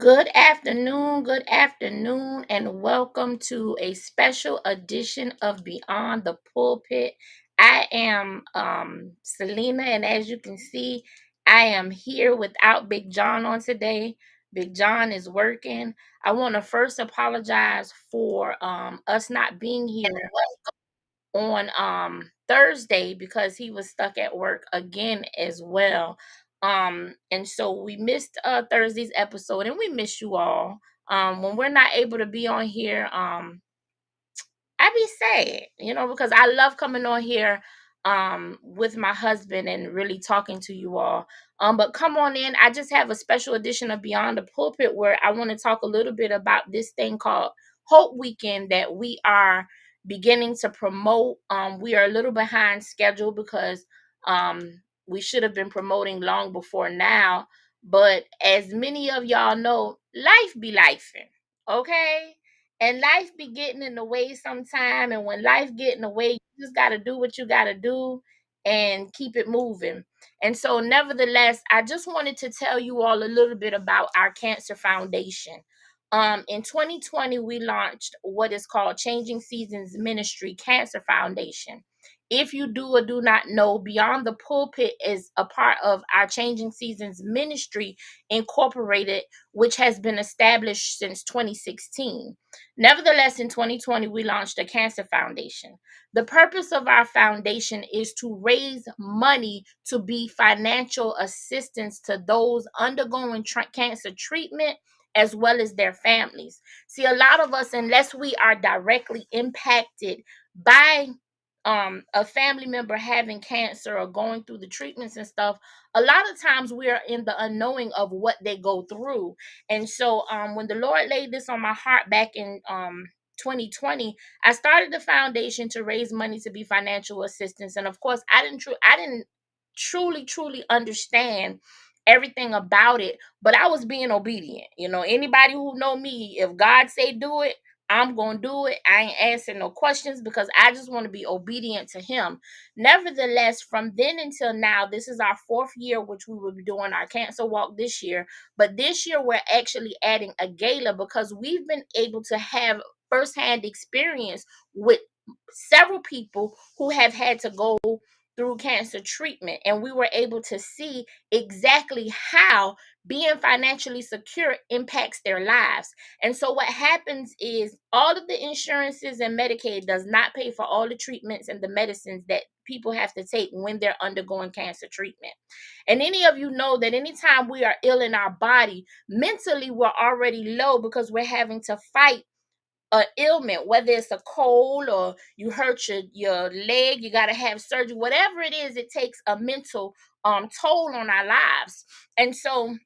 good afternoon, and welcome to a special edition of Beyond the Pulpit. I am Selena, and as you can see, I am here without Big John on today. Big John is working. I want to first apologize for us not being here on Thursday because he was stuck at work again as well. And so we missed Thursday's episode, and we miss you all. When we're not able to be on here, I be sad, because I love coming on here with my husband and really talking to you all. But come on in. I just have a special edition of Beyond the Pulpit where I want to talk a little bit about this thing called Hope Weekend that we are beginning to promote. We are a little behind schedule because we should have been promoting long before now. But as many of y'all know, life be lifing, okay? And life be getting in the way sometime. And when life get in the way, you just gotta do what you gotta do and keep it moving. And so, nevertheless, I just wanted to tell you all a little bit about our Cancer Foundation. In 2020, we launched what is called Changing Seasons Ministry Cancer Foundation. If you do or do not know, Beyond the Pulpit is a part of our Changing Seasons Ministry Incorporated, which has been established since 2016. Nevertheless, in 2020, we launched a Cancer Foundation. The purpose of our foundation is to raise money to be financial assistance to those undergoing cancer treatment as well as their families. See, a lot of us, unless we are directly impacted by a family member having cancer or going through the treatments and stuff, a lot of times we are in the unknowing of what they go through. And so when the Lord laid this on my heart back in 2020, I started the foundation to raise money to be financial assistance. And of course, I didn't truly understand everything about it, but I was being obedient. Anybody who know me, if God say do it, I'm going to do it. I ain't answering no questions because I just want to be obedient to him. Nevertheless, from then until now, this is our fourth year, which we will be doing our cancer walk this year. But this year, we're actually adding a gala because we've been able to have firsthand experience with several people who have had to go through cancer treatment, and we were able to see exactly how being financially secure impacts their lives. And so what happens is all of the insurances and Medicaid does not pay for all the treatments and the medicines that people have to take when they're undergoing cancer treatment. And any of you know that anytime we are ill in our body, mentally we're already low because we're having to fight a ailment, whether it's a cold or you hurt your leg, you got to have surgery, whatever it is, it takes a mental toll on our lives. And so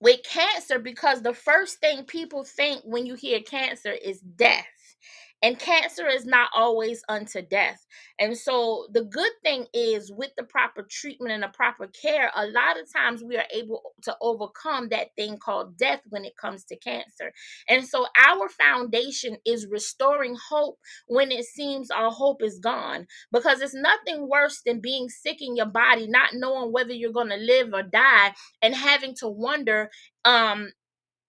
with cancer, because the first thing people think when you hear cancer is death. And cancer is not always unto death. And so the good thing is with the proper treatment and the proper care, a lot of times we are able to overcome that thing called death when it comes to cancer. And so our foundation is restoring hope when it seems our hope is gone, because it's nothing worse than being sick in your body, not knowing whether you're going to live or die, and having to wonder,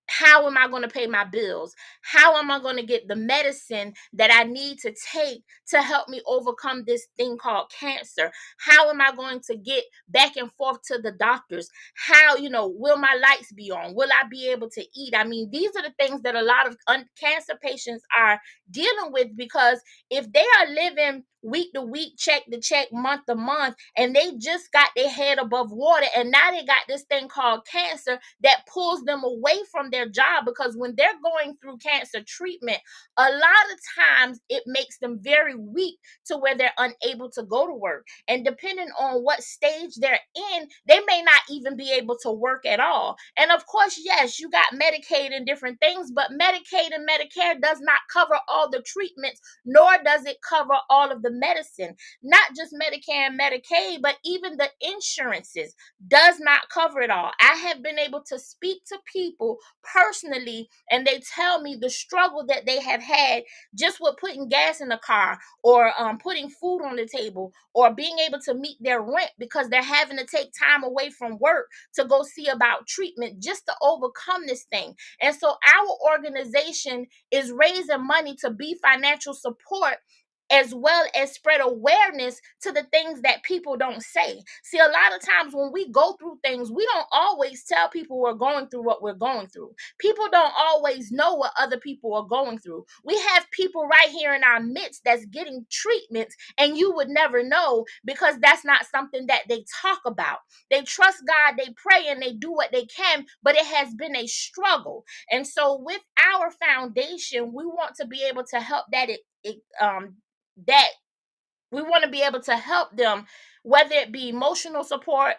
how am I going to pay my bills? How am I going to get the medicine that I need to take to help me overcome this thing called cancer? How am I going to get back and forth to the doctors? How, will my lights be on? Will I be able to eat? I mean, these are the things that a lot of cancer patients are dealing with, because if they are living week to week, check to check, month to month, and they just got their head above water, and now they got this thing called cancer that pulls them away from their job, because when they're going through cancer treatment, a lot of times it makes them very weak to where they're unable to go to work. And depending on what stage they're in, they may not even be able to work at all. And of course, yes, you got Medicaid and different things, but Medicaid and Medicare does not cover all the treatments, nor does it cover all of the the medicine, not just Medicare and Medicaid, but even the insurances does not cover it all. I have been able to speak to people personally, and they tell me the struggle that they have had just with putting gas in the car, or putting food on the table, or being able to meet their rent because they're having to take time away from work to go see about treatment just to overcome this thing. And so our organization is raising money to be financial support, as well as spread awareness to the things that people don't say. See, a lot of times when we go through things, we don't always tell people we're going through what we're going through. People don't always know what other people are going through. We have people right here in our midst that's getting treatments, and you would never know because that's not something that they talk about. They trust God, they pray, and they do what they can, but it has been a struggle. And so with our foundation, we want to be able to help that we want to be able to help them, whether it be emotional support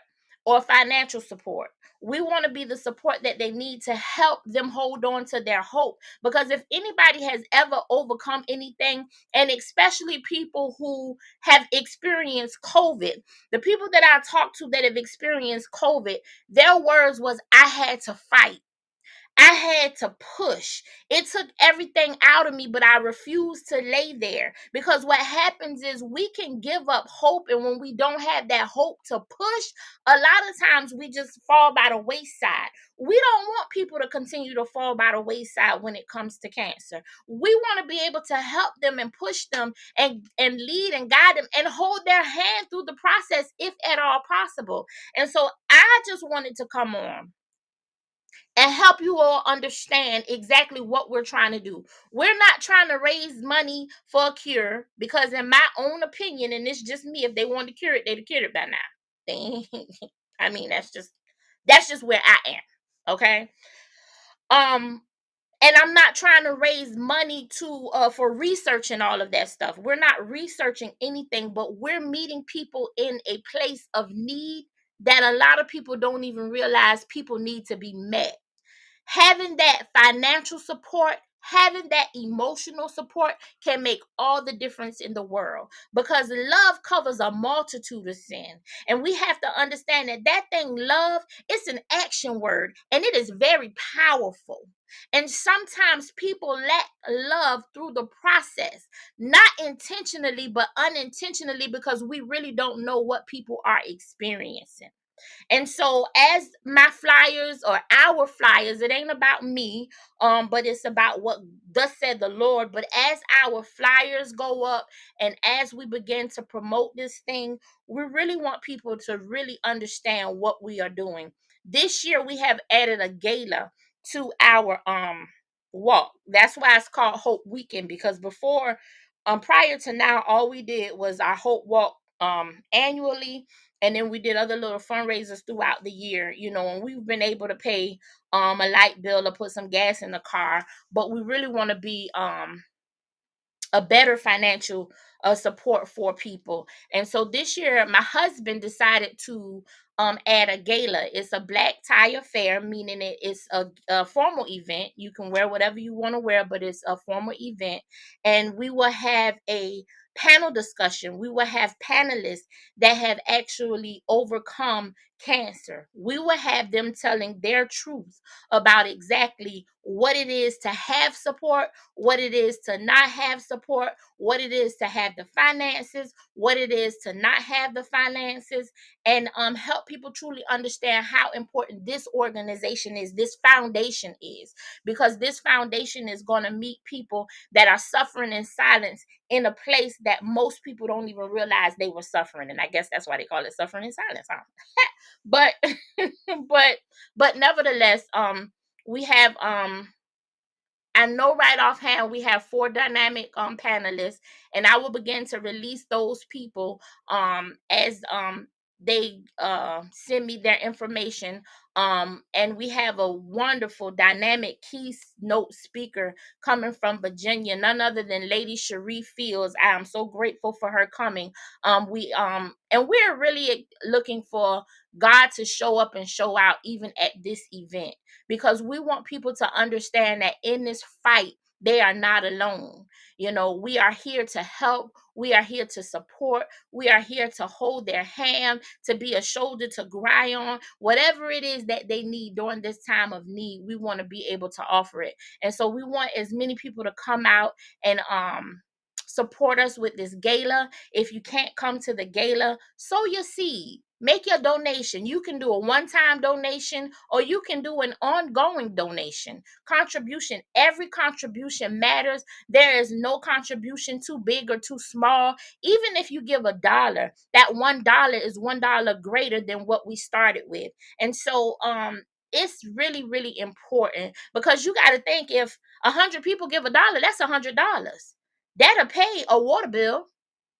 or financial support. We want to be the support that they need to help them hold on to their hope. Because if anybody has ever overcome anything, and especially people who have experienced COVID, the people that I talked to that have experienced COVID, their words was, I had to fight. I had to push. It took everything out of me, but I refused to lay there, because what happens is we can give up hope. And when we don't have that hope to push, a lot of times we just fall by the wayside. We don't want people to continue to fall by the wayside when it comes to cancer. We want to be able to help them and push them and lead and guide them and hold their hand through the process, if at all possible. And so I just wanted to come on and help you all understand exactly what we're trying to do. We're not trying to raise money for a cure, because in my own opinion, and it's just me, if they wanted to cure it, they'd have cured it by now. I mean, that's just where I am. Okay. And I'm not trying to raise money to for research and all of that stuff. We're not researching anything, but we're meeting people in a place of need that a lot of people don't even realize people need to be met. Having that financial support, having that emotional support can make all the difference in the world, because love covers a multitude of sin. And we have to understand that that thing, love, it's an action word, and it is very powerful. And sometimes people lack love through the process, not intentionally, but unintentionally, because we really don't know what people are experiencing. And so as my flyers, or our flyers, it ain't about me, but it's about what thus said the Lord. But as our flyers go up, and as we begin to promote this thing, we really want people to really understand what we are doing. This year we have added a gala to our walk. That's why it's called Hope Weekend, because before, prior to now, all we did was our Hope Walk annually, and then we did other little fundraisers throughout the year, and we've been able to pay a light bill or put some gas in the car. But we really want to be a better financial support for people. And so this year, my husband decided to add a gala. It's a black tie affair, meaning it's a formal event. You can wear whatever you want to wear, but it's a formal event. And we will have a panel discussion. We will have panelists that have actually overcome cancer. We will have them telling their truth about exactly what it is to have support, what it is to not have support, what it is to have the finances, what it is to not have the finances, and help people truly understand how important this organization is, this foundation is, because this foundation is going to meet people that are suffering in silence in a place that most people don't even realize they were suffering. And I guess that's why they call it suffering in silence, huh? But but nevertheless, we have I know right offhand we have 4 dynamic panelists, and I will begin to release those people as they send me their information. And we have a wonderful dynamic keynote speaker coming from Virginia, none other than Lady Cherie Fields. I am so grateful for her coming. We're really looking for God to show up and show out even at this event, because we want people to understand that in this fight they are not alone. We are here to help. We are here to support. We are here to hold their hand, to be a shoulder to cry on. Whatever it is that they need during this time of need, we want to be able to offer it. And so we want as many people to come out and support us with this gala. If you can't come to the gala, sow your seed. Make your donation. You can do a one-time donation, or you can do an ongoing donation. Contribution. Every contribution matters. There is no contribution too big or too small. Even if you give $1, that $1 is $1 greater than what we started with. And so it's really, really important, because you got to think, if 100 people give $1, that's $100. That'll pay a water bill.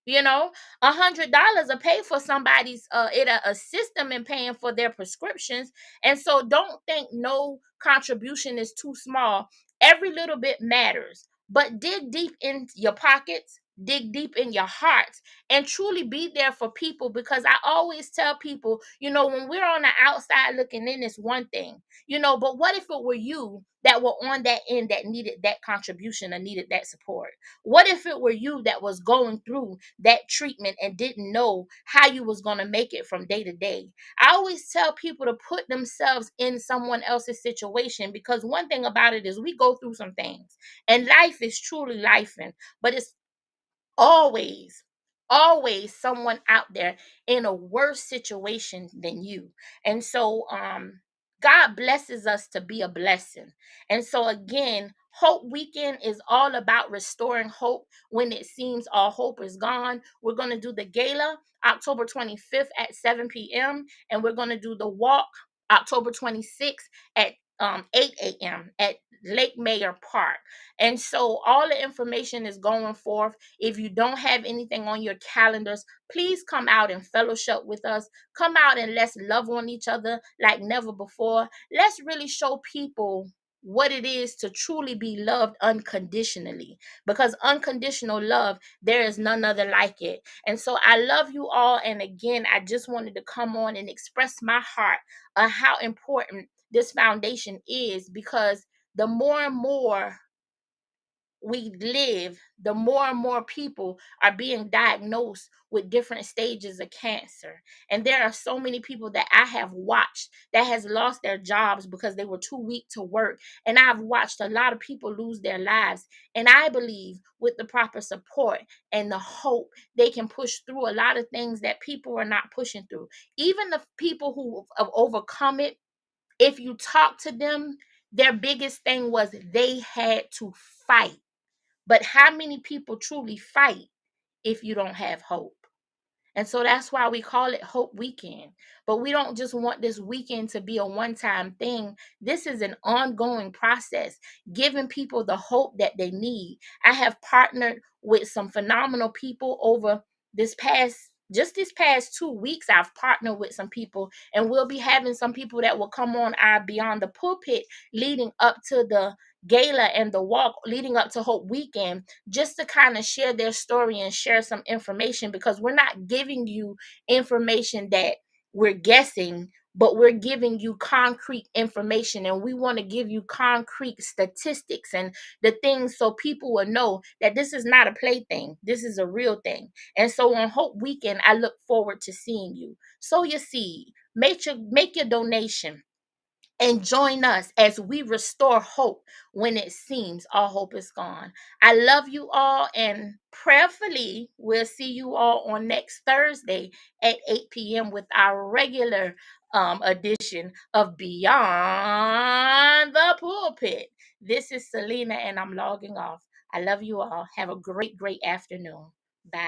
$100 will pay for somebody's it'll assist them in paying for their prescriptions. And so don't think no contribution is too small. Every little bit matters, but dig deep in your pockets, dig deep in your hearts, and truly be there for people. Because I always tell people, when we're on the outside looking in, it's one thing, but what if it were you that were on that end, that needed that contribution or needed that support? What if it were you that was going through that treatment and didn't know how you was going to make it from day to day? I always tell people to put themselves in someone else's situation, because one thing about it is we go through some things, and life is truly life, but it's always, always someone out there in a worse situation than you. And so God blesses us to be a blessing. And so again, Hope Weekend is all about restoring hope when it seems all hope is gone. We're going to do the gala October 25th at 7 p.m. and we're going to do the walk October 26th at 8 a.m. at Lake Mayor Park. And so all the information is going forth. If you don't have anything on your calendars, please come out and fellowship with us. Come out and let's love on each other like never before. Let's really show people what it is to truly be loved unconditionally, because unconditional love, there is none other like it. And so I love you all. And again, I just wanted to come on and express my heart of how important this foundation is, because the more and more we live, the more and more people are being diagnosed with different stages of cancer. And there are so many people that I have watched that has lost their jobs because they were too weak to work. And I've watched a lot of people lose their lives. And I believe with the proper support and the hope, they can push through a lot of things that people are not pushing through. Even the people who have overcome it, if you talk to them, their biggest thing was they had to fight. But how many people truly fight if you don't have hope? And so that's why we call it Hope Weekend. But we don't just want this weekend to be a one-time thing. This is an ongoing process, giving people the hope that they need. I have partnered with some phenomenal people over this past 2 weeks. I've partnered with some people, and we'll be having some people that will come on our Beyond the Pulpit leading up to the gala and the walk leading up to Hope Weekend, just to kind of share their story and share some information, because we're not giving you information that we're guessing, but we're giving you concrete information, and we want to give you concrete statistics and the things so people will know that this is not a plaything. This is a real thing. And so on Hope Weekend, I look forward to seeing you. Sow your seed, make your donation, and join us as we restore hope when it seems all hope is gone. I love you all, and prayerfully, we'll see you all on next Thursday at 8 p.m. with our regular edition of Beyond the Pulpit. This is Selena, and I'm logging off. I love you all. Have a great, great afternoon.